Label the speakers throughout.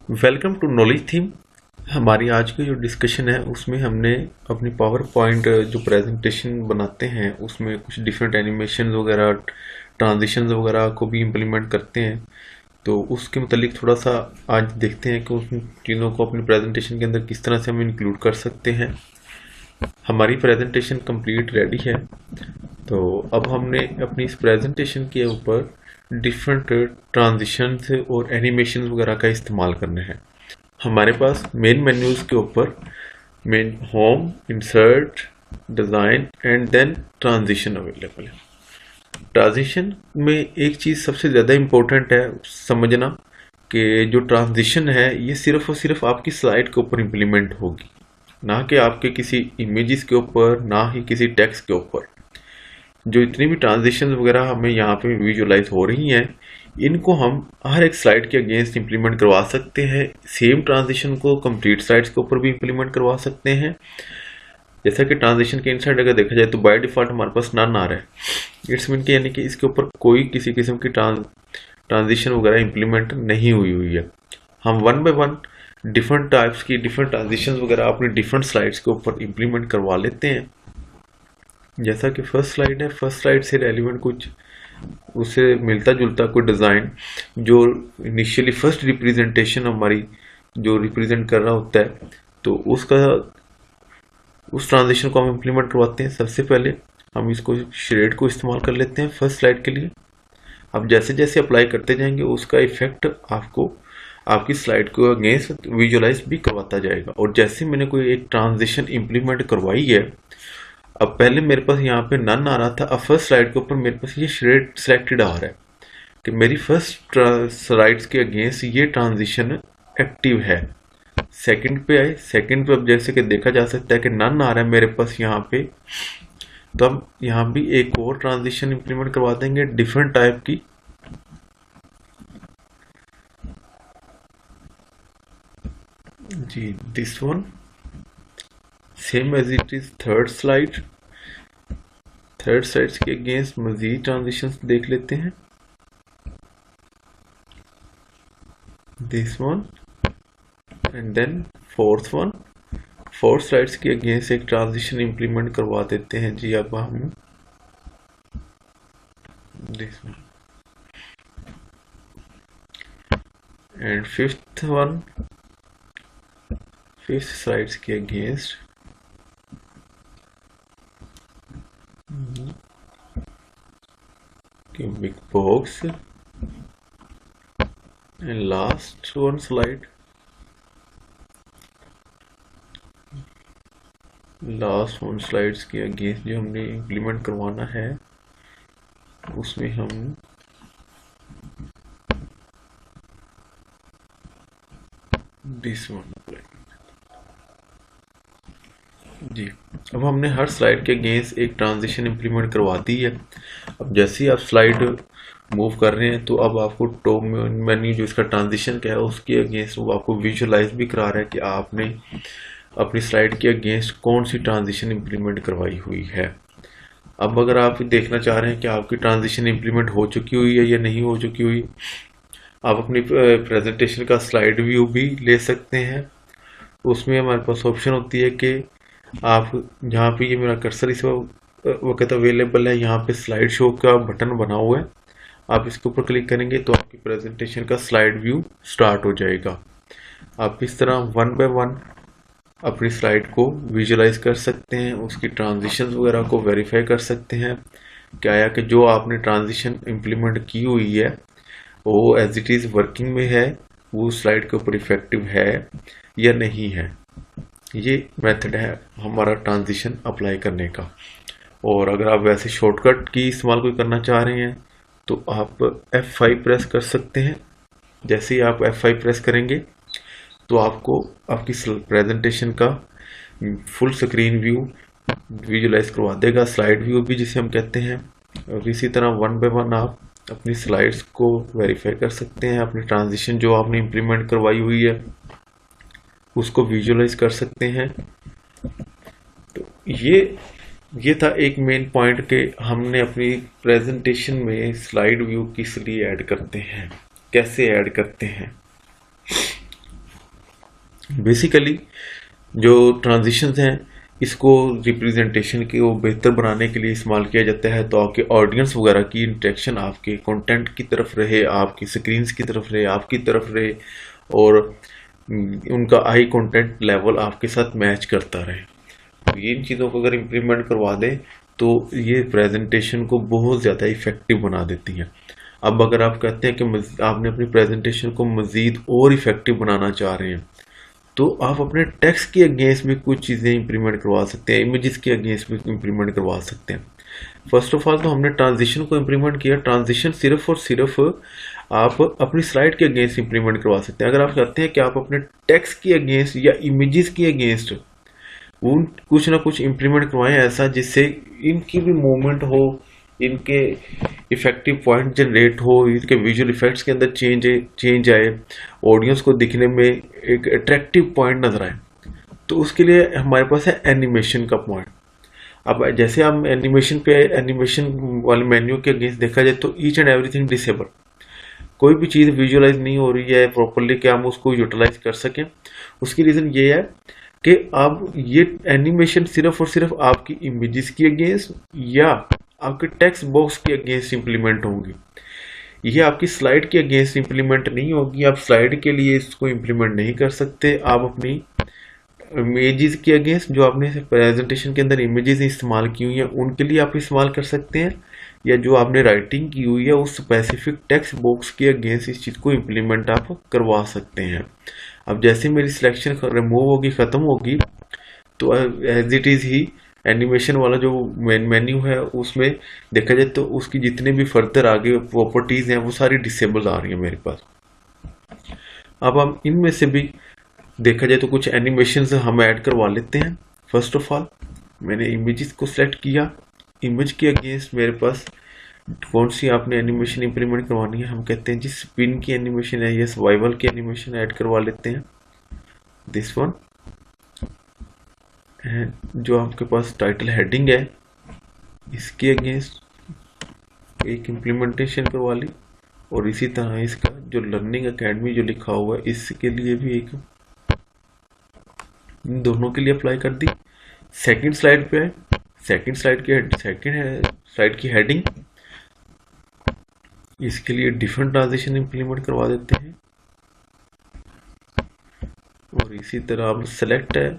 Speaker 1: Welcome to knowledge theme. हमारी आज की जो डिस्कशन है उसमें हमने अपनी पावर पॉइंट जो प्रेजेंटेशन बनाते हैं उसमें कुछ डिफरेंट एनिमेशन वगैरह ट्रांजिशंस वगैरह को भी इम्प्लीमेंट करते हैं। तो उसके मतलब थोड़ा सा आज देखते हैं कि उन चीज़ों को अपनी प्रेजेंटेशन के अंदर किस तरह से हम इंक्लूड कर सकते हैं। हमारी प्रेजेंटेशन कंप्लीट रेडी है। तो अब हमने अपनी इस प्रेजेंटेशन के ऊपर डिफरेंट ट्रांजिशन और एनिमेशन वगैरह का इस्तेमाल करना है। हमारे पास मेन मेन्यूज के ऊपर main home, insert, design and then transition available है। ट्रांजिशन में एक चीज़ सबसे ज़्यादा इम्पोर्टेंट है समझना कि जो ट्रांजिशन है ये सिर्फ और सिर्फ आपकी स्लाइड के ऊपर इम्प्लीमेंट होगी, ना कि आपके किसी इमेजेस के ऊपर, ना ही किसी टेक्स्ट के ऊपर। जो इतनी भी ट्रांजिशन वगैरह हमें यहाँ पे विजुलाइज हो रही हैं इनको हम हर एक स्लाइड के अगेंस्ट इंप्लीमेंट करवा सकते हैं। सेम ट्रांजिशन को कंप्लीट स्लाइड्स के ऊपर भी इंप्लीमेंट करवा सकते हैं। जैसा कि ट्रांजिशन के इनसाइड अगर देखा जाए तो बाय डिफॉल्ट हमारे पास नन आ रहा है। इट्स मीन कि यानी कि इसके ऊपर कोई किसी किस्म की ट्रांजिशन वगैरह इंप्लीमेंट नहीं हुई है। हम one by one different types की डिफरेंट ट्रांजिशन वगैरह अपनी डिफरेंट स्लाइड्स के ऊपर इंप्लीमेंट करवा लेते हैं। जैसा कि फर्स्ट स्लाइड है, फर्स्ट स्लाइड से रेलिवेंट कुछ उससे मिलता जुलता कोई डिज़ाइन जो इनिशियली फर्स्ट रिप्रेजेंटेशन हमारी जो रिप्रेजेंट कर रहा होता है तो उस ट्रांजिशन को हम इम्प्लीमेंट करवाते हैं। सबसे पहले हम इसको शेड को इस्तेमाल कर लेते हैं फर्स्ट स्लाइड के लिए। अब जैसे जैसे अप्लाई करते जाएंगे उसका इफेक्ट आपको आपकी स्लाइड को अगेंस्ट विजुलाइज भी करवाता जाएगा। और जैसे मैंने कोई एक ट्रांजिशन इम्प्लीमेंट करवाई है, अब पहले मेरे पास यहाँ पे नन आ रहा था, अब फर्स्ट स्लाइड के ऊपर मेरे पास ये शेड सिलेक्टेड आ रहा है कि मेरी फर्स्ट स्लाइड्स के अगेंस्ट ये ट्रांजिशन एक्टिव है। सेकंड पे आए, सेकंड पे अब जैसे कि देखा जा सकता है कि नन आ रहा है मेरे पास यहाँ पे, तो अब यहाँ भी एक और ट्रांजिशन इंप्लीमेंट करवा देंगे डिफरेंट टाइप की। जी this one same as it is third slide के अगेंस्ट मजीद ट्रांजिशंस देख लेते हैं। This one and then fourth one, fourth slides के अगेंस्ट एक ट्रांजिशन इंप्लीमेंट करवा देते हैं। जी अब हम this one and fifth one, fifth slides के against cubic box and last one slide, last one slides के अगेंस्ट जो हमने इम्प्लीमेंट करवाना है उसमें हम दिस वन जी। अब हमने हर स्लाइड के अगेंस्ट एक ट्रांजिशन इंप्लीमेंट करवा दी है। अब जैसे ही आप स्लाइड मूव कर रहे हैं तो अब आपको टॉप मेन्यू जो इसका ट्रांजिशन क्या है उसके अगेंस्ट वो आपको विजुलाइज भी करा रहा है कि आपने अपनी स्लाइड के अगेंस्ट कौन सी ट्रांजिशन इंप्लीमेंट करवाई हुई है। अब अगर आप देखना चाह रहे हैं कि आपकी ट्रांजिशन इंप्लीमेंट हो चुकी हुई है या नहीं हो चुकी हुई, आप अपनी प्रेजेंटेशन का स्लाइड व्यू भी ले सकते हैं। उसमें हमारे पास ऑप्शन होती है कि आप जहाँ पे ये मेरा कर्सर इस वक्त अवेलेबल है, यहाँ पे स्लाइड शो का बटन बना हुआ है, आप इसके ऊपर क्लिक करेंगे तो आपकी प्रेजेंटेशन का स्लाइड व्यू स्टार्ट हो जाएगा। आप इस तरह वन बाय वन अपनी स्लाइड को विजुलाइज कर सकते हैं, उसकी ट्रांजिशन वगैरह को वेरीफाई कर सकते हैं क्या है कि जो आपने ट्रांजिशन इम्प्लीमेंट की हुई है वो एज इट इज़ वर्किंग में है, वो स्लाइड के ऊपर इफेक्टिव है या नहीं है। ये मेथड है हमारा ट्रांजिशन अप्लाई करने का। और अगर आप वैसे शॉर्टकट की इस्तेमाल कोई करना चाह रहे हैं तो आप F5 प्रेस कर सकते हैं। जैसे ही आप F5 प्रेस करेंगे तो आपको आपकी प्रेजेंटेशन का फुल स्क्रीन व्यू विजुलाइज करवा देगा, स्लाइड व्यू भी जिसे हम कहते हैं। और इसी तरह वन बाय वन आप अपनी स्लाइड्स को वेरीफाई कर सकते हैं, अपनी ट्रांजिशन जो आपने इम्प्लीमेंट करवाई हुई है उसको विजुलाइज कर सकते हैं। तो ये था एक मेन पॉइंट के हमने अपनी प्रेजेंटेशन में स्लाइड व्यू किस लिए ऐड करते हैं, कैसे ऐड करते हैं। बेसिकली जो ट्रांजिशंस हैं इसको रिप्रेजेंटेशन को बेहतर बनाने के लिए इस्तेमाल किया जाता है, तो आपके ऑडियंस वगैरह की इंटरेक्शन आपके कंटेंट की तरफ रहे, आपकी स्क्रीन्स की तरफ रहे, आपकी तरफ रहे, और उनका आई कंटेंट लेवल आपके साथ मैच करता रहे। तो ये इन चीज़ों को अगर इम्प्लीमेंट करवा दें तो ये प्रेजेंटेशन को बहुत ज़्यादा इफ़ेक्टिव बना देती हैं। अब अगर आप कहते हैं कि आपने अपनी प्रेजेंटेशन को मज़ीद और इफ़ेक्टिव बनाना चाह रहे हैं, तो आप अपने टेक्स्ट के अगेंस्ट भी कुछ चीज़ें इंप्लीमेंट करवा सकते हैं, इमेजेस के अगेंस्ट भी इंप्लीमेंट करवा सकते हैं। फर्स्ट ऑफ ऑल तो हमने ट्रांजिशन को इंप्लीमेंट किया। ट्रांजिशन सिर्फ और सिर्फ आप अपनी स्लाइड के अगेंस्ट इंप्लीमेंट करवा सकते हैं। अगर आप कहते हैं कि आप अपने टेक्स्ट के अगेंस्ट या इमेजेस के अगेंस्ट उन कुछ ना कुछ इंप्लीमेंट करवाएं ऐसा जिससे इनकी भी मूवमेंट हो, इनके इफेक्टिव पॉइंट जनरेट हो, इनके विजुअल इफेक्ट्स के अंदर चेंज आए, ऑडियंस को दिखने में एक अट्रैक्टिव पॉइंट नजर आए, तो उसके लिए हमारे पास है एनिमेशन का पॉइंट। अब जैसे हम एनिमेशन पे एनिमेशन वाले मेन्यू के अगेंस्ट देखा जाए तो ईच एंड एवरीथिंग डिसेबल, कोई भी चीज़ विजुअलाइज नहीं हो रही है प्रॉपरली कि हम उसको यूटिलाइज कर सकें। उसकी रीज़न ये है कि अब ये एनिमेशन सिर्फ और सिर्फ आपकी इमेजेस के अगेंस्ट या आपके टेक्स्ट बॉक्स के अगेंस्ट इंप्लीमेंट होंगी। ये आपकी स्लाइड के अगेंस्ट इंप्लीमेंट नहीं होगी। आप स्लाइड के लिए इसको इंप्लीमेंट नहीं कर सकते। आप अपनी इमेजेस के अगेंस्ट, जो आपने प्रेजेंटेशन के अंदर इमेजेस इस्तेमाल की हुई हैं, उनके लिए आप इस्तेमाल कर सकते हैं, या जो आपने राइटिंग की हुई है उस स्पेसिफिक टेक्स्ट बॉक्स के अगेंस्ट इस चीज़ को इंप्लीमेंट आप करवा सकते हैं। अब जैसे मेरी सिलेक्शन रिमूव होगी, ख़त्म होगी, तो एज इट इज़ ही एनिमेशन वाला जो मेन्यू है उसमें देखा जाए तो उसकी जितने भी फर्दर आगे प्रॉपर्टीज़ हैं वो सारी डिसेबल आ रही हैं मेरे पास। अब हम इनमें से भी देखा जाए तो कुछ एनिमेशन हम ऐड करवा लेते हैं। फर्स्ट ऑफ ऑल मैंने इमेजेस को सेलेक्ट किया। इमेज के अगेंस्ट मेरे पास कौन सी आपने एनिमेशन इंप्लीमेंट करवानी है, हम कहते हैं जी स्पिन की एनिमेशन है या सर्वाइवल की एनिमेशन ऐड करवा लेते हैं। दिस वन है, जो आपके पास टाइटल हेडिंग है इसके अगेंस्ट एक इम्प्लीमेंटेशन करवा ली, और इसी तरह इसका जो लर्निंग एकेडमी जो लिखा हुआ है इसके लिए भी एक, इन दोनों के लिए अप्लाई कर दी। सेकंड स्लाइड पे है, सेकंड स्लाइड की हेडिंग, इसके लिए डिफरेंट ट्रांजिशन इंप्लीमेंट करवा देते हैं। और इसी तरह अब सेलेक्ट है,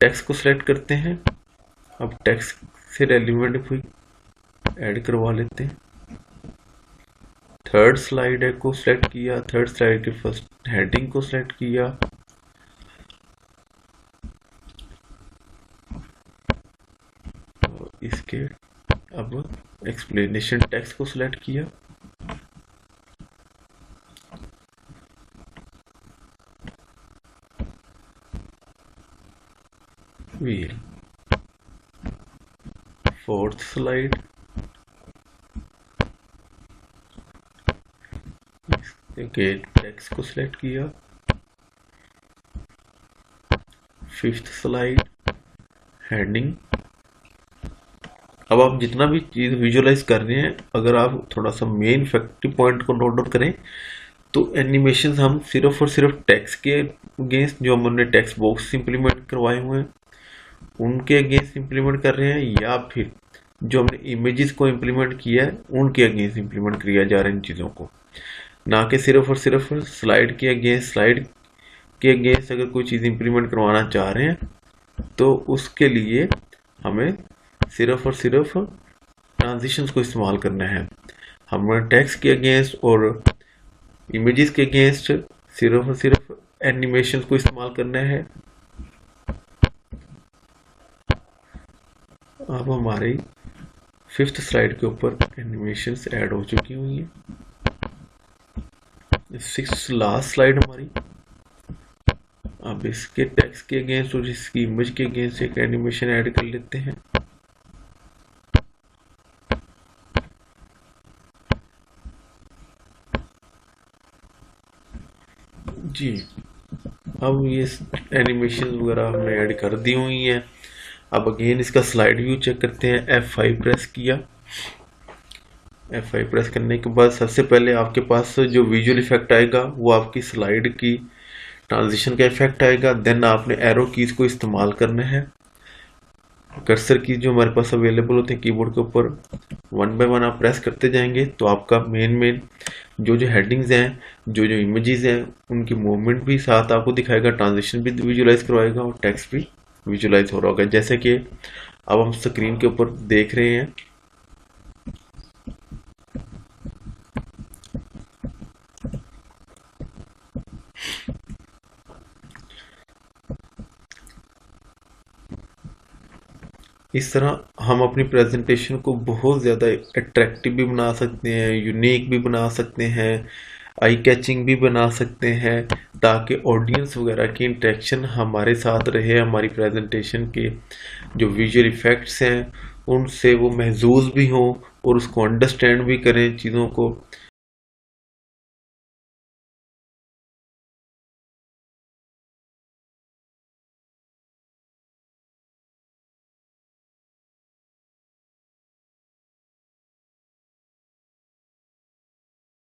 Speaker 1: टेक्स्ट को सिलेक्ट करते हैं। अब टेक्स्ट से रेलिवेंट भी ऐड करवा लेते हैं। थर्ड स्लाइड है को सिलेक्ट किया, थर्ड स्लाइड की फर्स्ट हेडिंग को सिलेक्ट किया, और इसके अब एक्सप्लेनेशन टेक्स्ट को सिलेक्ट किया। व्हील फोर्थ स्लाइड, टेक्स्ट को सिलेक्ट किया। Fifth slide heading. अब आप जितना भी चीज विजुअलाइज कर रहे हैं, अगर आप थोड़ा सा मेन इफेक्टिव पॉइंट को नोट डाउन करें तो एनिमेशन हम सिर्फ और सिर्फ टेक्स्ट के अगेंस्ट, जो हमने टेक्स्ट बॉक्स इंप्लीमेंट करवाए हुए हैं उनके अगेंस्ट इंप्लीमेंट कर रहे हैं, या फिर जो हमने इमेजेस को इंप्लीमेंट किया है उनके अगेंस्ट इंप्लीमेंट किया जा रहा है इन चीज़ों को, ना कि सिर्फ और सिर्फ स्लाइड के अगेंस्ट। स्लाइड के अगेंस्ट अगर कोई चीज़ इंप्लीमेंट करवाना चाह रहे हैं तो उसके लिए हमें सिर्फ और सिर्फ ट्रांजिशंस को इस्तेमाल करना है। हमें टेक्स्ट के अगेंस्ट और इमेजेस के अगेंस्ट सिर्फ और सिर्फ एनिमेशन को इस्तेमाल करना है। अब हमारी फिफ्थ स्लाइड के ऊपर एनिमेशंस ऐड हो चुकी हुई हैं। सिक्स लास्ट स्लाइड हमारी। अब इसके टेक्स्ट के अगेंस्ट और इसकी इमेज के अगेंस्ट एक एनिमेशन ऐड कर लेते हैं। जी, अब ये एनिमेशन वगैरह हमने ऐड कर दी हुई हैं। अब अगेन इसका स्लाइड व्यू चेक करते हैं। F5 प्रेस किया। F5 प्रेस करने के बाद सबसे पहले आपके पास जो विजुअल इफेक्ट आएगा वो आपकी स्लाइड की ट्रांजिशन का इफेक्ट आएगा। देन आपने एरो कीज को इस्तेमाल करना है। कर्सर की जो हमारे पास अवेलेबल होते हैं कीबोर्ड के ऊपर, वन बाय वन आप प्रेस करते जाएंगे तो आपका मेन जो हेडिंग्स हैं, जो इमेजेस हैं, उनकी मूवमेंट भी साथ आपको दिखाएगा, ट्रांजिशन भी विजुलाइज करवाएगा और टेक्स्ट भी विजुलाइज हो रहा होगा, जैसे कि अब हम स्क्रीन के ऊपर देख रहे हैं। इस तरह हम अपनी प्रेजेंटेशन को बहुत ज़्यादा अट्रैक्टिव भी बना सकते हैं, यूनिक भी बना सकते हैं, आई कैचिंग भी बना सकते हैं, ताकि ऑडियंस वगैरह की इंटरेक्शन हमारे साथ रहे, हमारी प्रेजेंटेशन के जो विजुअल इफ़ेक्ट्स हैं उनसे वो महसूस भी हों और उसको अंडरस्टैंड भी करें चीज़ों को।